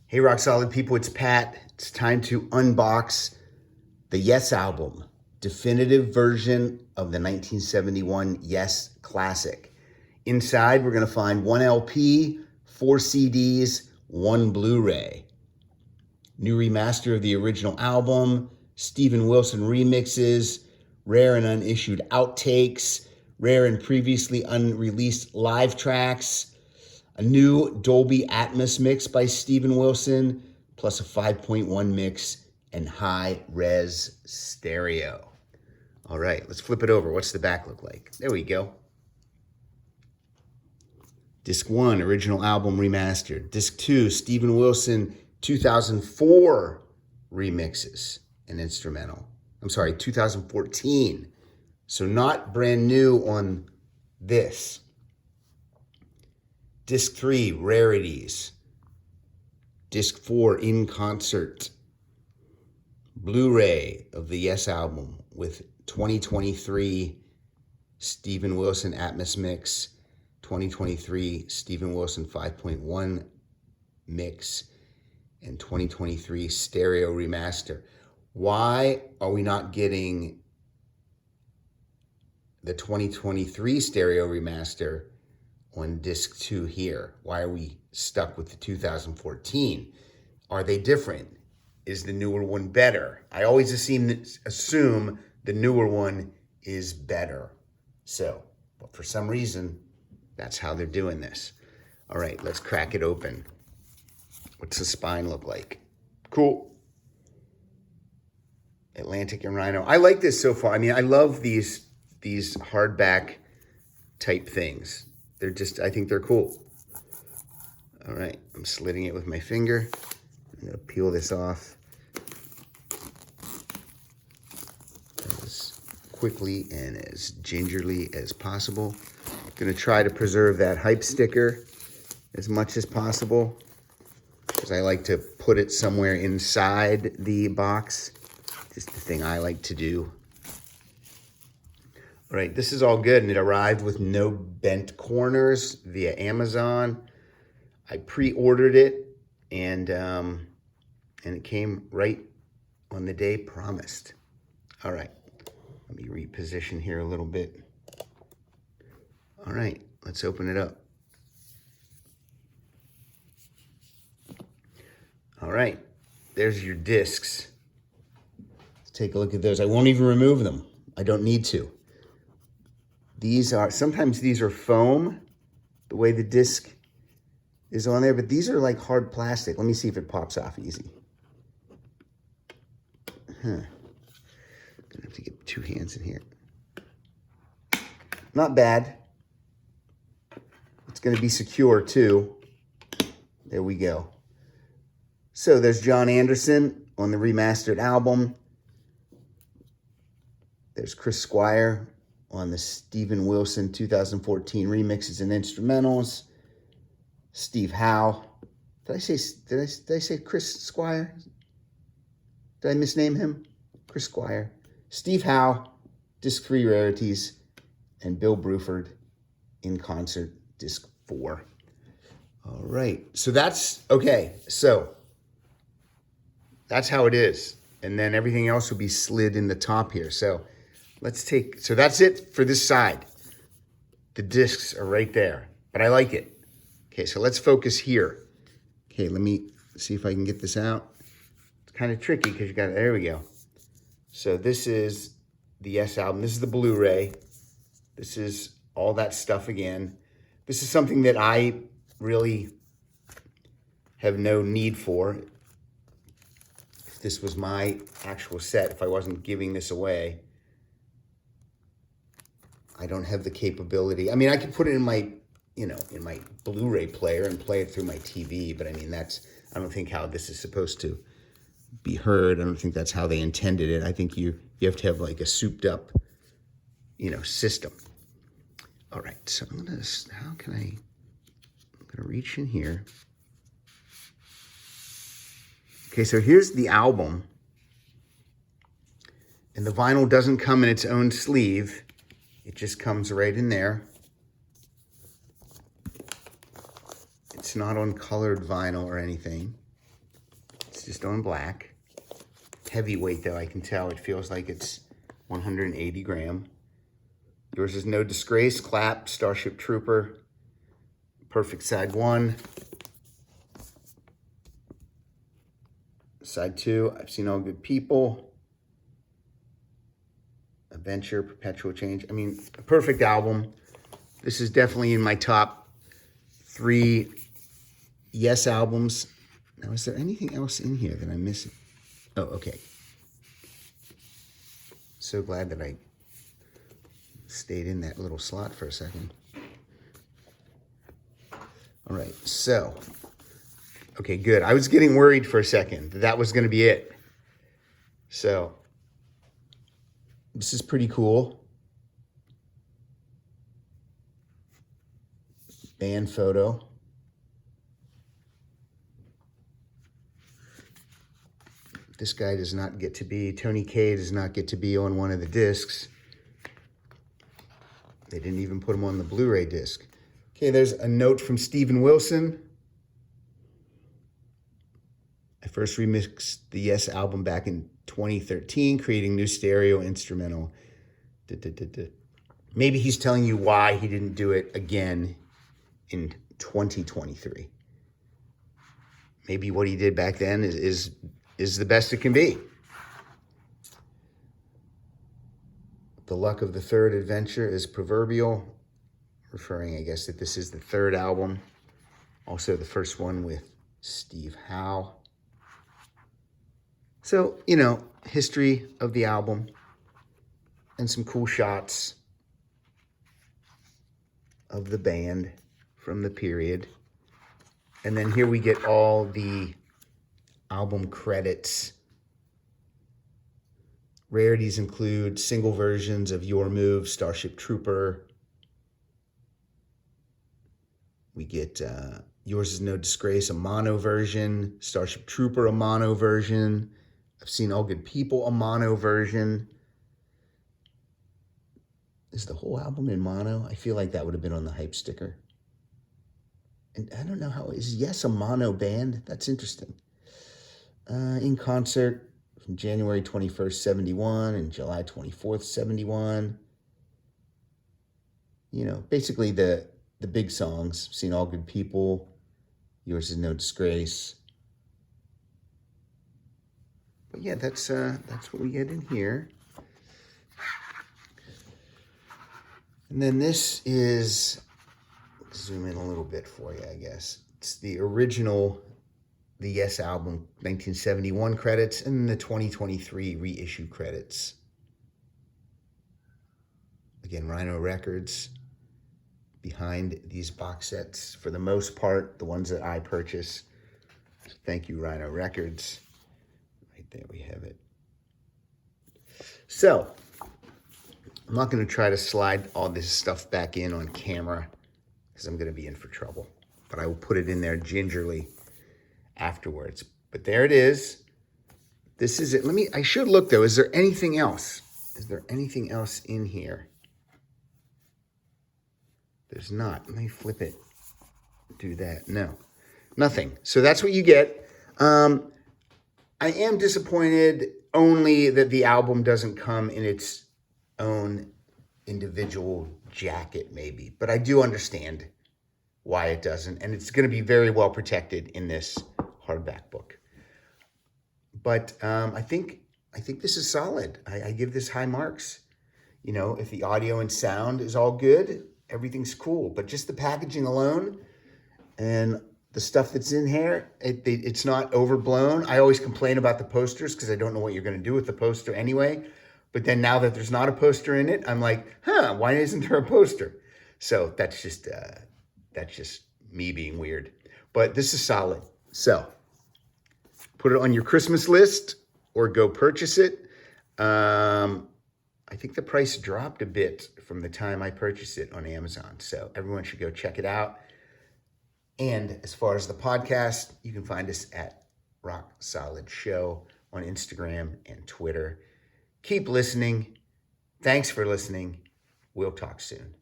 Hey, rock solid people, it's Pat. It's time to unbox the Yes album, definitive version of the 1971 Yes classic. Inside, we're going to find one LP, 4 CDs, 1 Blu-ray. New remaster of the original album, Steven Wilson remixes, rare and unissued outtakes, rare and previously unreleased live tracks, a new Dolby Atmos mix by Steven Wilson, plus a 5.1 mix and high-res stereo. All right, let's flip it over. What's the back look like? There we go. Disc 1, original album remastered. Disc 2, Steven Wilson 2004 remixes and instrumental. I'm sorry, 2014. So not brand new on this. Disc 3, Rarities. Disc 4, In Concert. Blu-ray of the Yes album with 2023 Steven Wilson Atmos mix, 2023 Steven Wilson 5.1 mix, and 2023 stereo remaster. Why are we not getting the 2023 stereo remaster on disc 2 here? Why are we stuck with the 2014? Are they different? Is the newer one better? I always assume the newer one is better. So, but for some reason, that's how they're doing this. All right, let's crack it open. What's the spine look like? Cool. Atlantic and Rhino. I like this so far. I mean, I love these hardback type things. They're just, I think they're cool. All right, I'm slitting it with my finger. I'm gonna peel this off as quickly and as gingerly as possible. I'm gonna try to preserve that hype sticker as much as possible because I like to put it somewhere inside the box. Just the thing I like to do. All right, this is all good, and it arrived with no bent corners via Amazon. I pre-ordered it, and it came right on the day promised. All right, let me reposition here a little bit. All right, let's open it up. All right, there's your discs. Let's take a look at those. I won't even remove them. I don't need to. Sometimes these are foam, the way the disc is on there, but these are like hard plastic. Let me see if it pops off easy. Gonna have to get 2 hands in here. Not bad. It's gonna be secure too. There we go. So there's John Anderson on the remastered album. There's Chris Squire on the Steven Wilson 2014 remixes and instrumentals. Steve Howe. Did I say Chris Squire? Did I misname him? Chris Squire. Steve Howe, disc 3 rarities, and Bill Bruford, In Concert, disc 4. All right, so that's okay. So that's how it is, and then everything else will be slid in the top here. So so that's it for this side. The discs are right there, but I like it. Okay, so let's focus here. Okay, let me see if I can get this out. It's kind of tricky because there we go. So this is the Yes album. This is the Blu-ray. This is all that stuff again. This is something that I really have no need for. If this was my actual set, if I wasn't giving this away, I don't have the capability. I mean, I could put it in my, in my Blu-ray player and play it through my TV, but I mean, I don't think how this is supposed to be heard. I don't think that's how they intended it. I think you have to have like a souped up, system. All right, so I'm gonna reach in here. Okay, so here's the album. And the vinyl doesn't come in its own sleeve. It just comes right in there. It's not on colored vinyl or anything. just on black. Heavyweight though, I can tell. It feels like it's 180 gram. Yours is No Disgrace, Clap, Starship Trooper, Perfect Side 1. Side 2, I've Seen All Good People. Adventure, Perpetual Change. I mean, a perfect album. This is definitely in my top 3 Yes albums. Now, is there anything else in here that I'm missing? Oh, okay. So glad that I stayed in that little slot for a second. All right, so, okay, good. I was getting worried for a second that was going to be it. So, this is pretty cool. Band photo. This guy does not get to be, Tony Kaye does not get to be on one of the discs. They didn't even put him on the Blu-ray disc. Okay, there's a note from Steven Wilson. I first remixed the Yes album back in 2013, creating new stereo instrumental. Maybe he's telling you why he didn't do it again in 2023. Maybe what he did back then is the best it can be. The luck of the third adventure is proverbial, referring, I guess, that this is the third album. Also the first one with Steve Howe. So, you know, history of the album and some cool shots of the band from the period. And then here we get all the album credits. Rarities include single versions of Your Move, Starship Trooper. We get Yours is No Disgrace, a mono version. Starship Trooper, a mono version. I've Seen All Good People, a mono version. Is the whole album in mono? I feel like that would have been on the hype sticker. And I don't know how, is Yes a mono band? That's interesting. In Concert from January 21st, 71 and July 24th, 71. You know, basically the big songs, Seen All Good People, Yours is No Disgrace. But yeah, that's what we get in here. And then this is, zoom in a little bit for you, I guess. It's the original, the Yes album, 1971 credits, and the 2023 reissue credits. Again, Rhino Records behind these box sets, for the most part, the ones that I purchase. So thank you, Rhino Records. Right there we have it. So, I'm not going to try to slide all this stuff back in on camera because I'm going to be in for trouble. But I will put it in there gingerly afterwards. But there it is. This is it. I should look though. Is there anything else? Is there anything else in here? There's not. Let me flip it. Do that. No, nothing. So that's what you get. I am disappointed only that the album doesn't come in its own individual jacket, maybe. But I do understand why it doesn't. And it's going to be very well protected in this hardback book. But I think this is solid. I give this high marks. You know, if the audio and sound is all good, everything's cool. But just the packaging alone and the stuff that's in here, it's not overblown. I always complain about the posters because I don't know what you're going to do with the poster anyway. But then now that there's not a poster in it, I'm like, why isn't there a poster? So that's just me being weird. But this is solid. So put it on your Christmas list or go purchase it. I think the price dropped a bit from the time I purchased it on Amazon. So everyone should go check it out. And as far as the podcast, you can find us at Rock Solid Show on Instagram and Twitter. Keep listening. Thanks for listening. We'll talk soon.